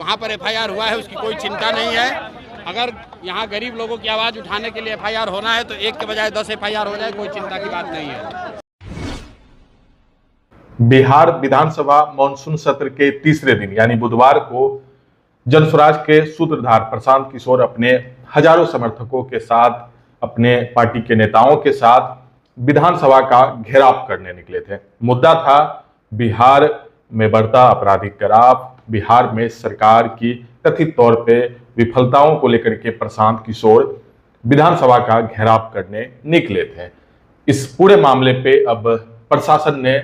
वहाँ पर एफआईआर हुआ है, उसकी कोई चिंता नहीं है। अगर यहाँ गरीब लोगों की आवाज़ उठाने के लिए एफआईआर होना है तो एक के बजाय 10 एफआईआर हो जाए, कोई चिंता की बात नहीं है। बिहार विधानसभा मानसून सत्र के तीसरे दिन यानी बुधवार को जनस्वराज के सूत्रधार प्रशांत किशोर अपने हजारों समर्थकों के साथ, अपने पार्टी के नेताओं के साथ विधानसभा का घेराव करने निकले थे। मुद्दा था बिहार में बढ़ता आपराधिक ग्राफ, बिहार में सरकार की कथित तौर पे विफलताओं को लेकर के प्रशांत किशोर विधानसभा का घेराव करने निकले थे। इस पूरे मामले पे अब प्रशासन ने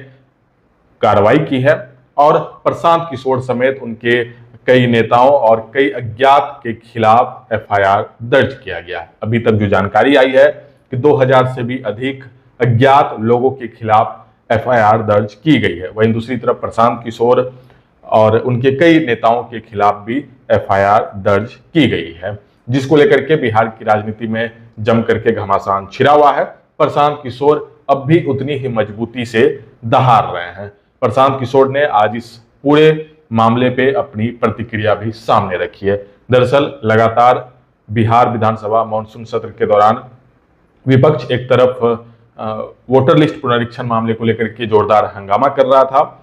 कार्रवाई की है और प्रशांत किशोर समेत उनके कई नेताओं और कई अज्ञात के खिलाफ एफआईआर दर्ज किया गया है। अभी तक जो जानकारी आई है कि 2000 से भी अधिक अज्ञात लोगों के खिलाफ एफआईआर दर्ज की गई है। वहीं दूसरी तरफ प्रशांत किशोर और उनके कई नेताओं के खिलाफ भी एफआईआर दर्ज की गई है, जिसको लेकर के बिहार की राजनीति में जम करके घमासान छिड़ा हुआ है। प्रशांत किशोर अब भी उतनी ही मजबूती से दहाड़ रहे हैं। प्रशांत किशोर ने आज इस पूरे मामले पे अपनी प्रतिक्रिया भी सामने रखी है। दरअसल लगातार बिहार विधानसभा मानसून सत्र के दौरान विपक्ष एक तरफ वोटर लिस्ट पुनरीक्षण मामले को लेकर के जोरदार हंगामा कर रहा था,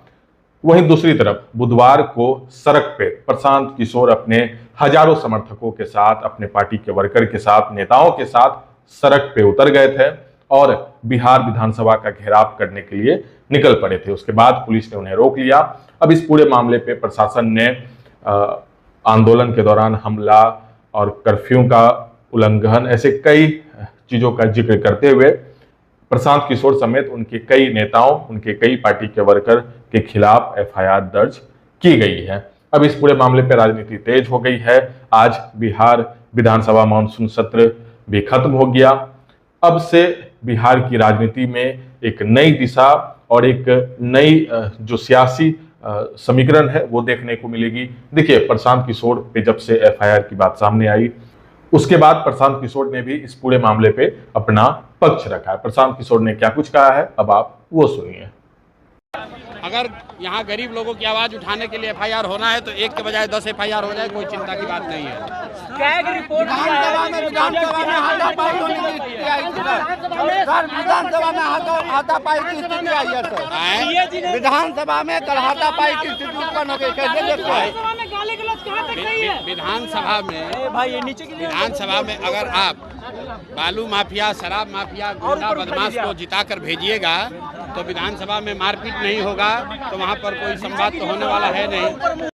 वहीं दूसरी तरफ बुधवार को सड़क पे प्रशांत किशोर अपने हजारों समर्थकों के साथ, अपने पार्टी के वर्कर के साथ, नेताओं के साथ सड़क पे उतर गए थे और बिहार विधानसभा का घेराव करने के लिए निकल पड़े थे। उसके बाद पुलिस ने उन्हें रोक लिया। अब इस पूरे मामले पे प्रशासन ने आंदोलन के दौरान हमला और कर्फ्यू का उल्लंघन, ऐसे कई चीजों का जिक्र करते हुए प्रशांत किशोर समेत उनके कई नेताओं, उनके कई पार्टी के वर्कर के खिलाफ एफआईआर दर्ज की गई है। अब इस पूरे मामले पर राजनीति तेज हो गई है। आज बिहार विधानसभा मानसून सत्र भी खत्म हो गया। अब से बिहार की राजनीति में एक नई दिशा और एक नई जो सियासी समीकरण है वो देखने को मिलेगी। देखिए, प्रशांत किशोर पे जब से एफआईआर की बात सामने आई, उसके बाद प्रशांत किशोर ने भी इस पूरे मामले पे अपना पक्ष रखा है। प्रशांत किशोर ने क्या कुछ कहा है, अब आप वो सुनिए। अगर यहाँ गरीब लोगों की आवाज़ उठाने के लिए एफआईआर होना है तो एक के बजाय 10 एफआईआर हो जाए, कोई चिंता की बात नहीं है। विधानसभा में हाथापाई की स्थिति आई है सर। विधानसभा में कल हाथापाई की स्थिति उत्पन्न हो गई, कैसे देखते हैं? विधानसभा में अगर आप बालू माफिया, शराब माफिया, गुंडा बदमाश को जिताकर भेजिएगा तो विधानसभा में मारपीट नहीं होगा, तो वहाँ पर कोई संवाद तो होने वाला है नहीं।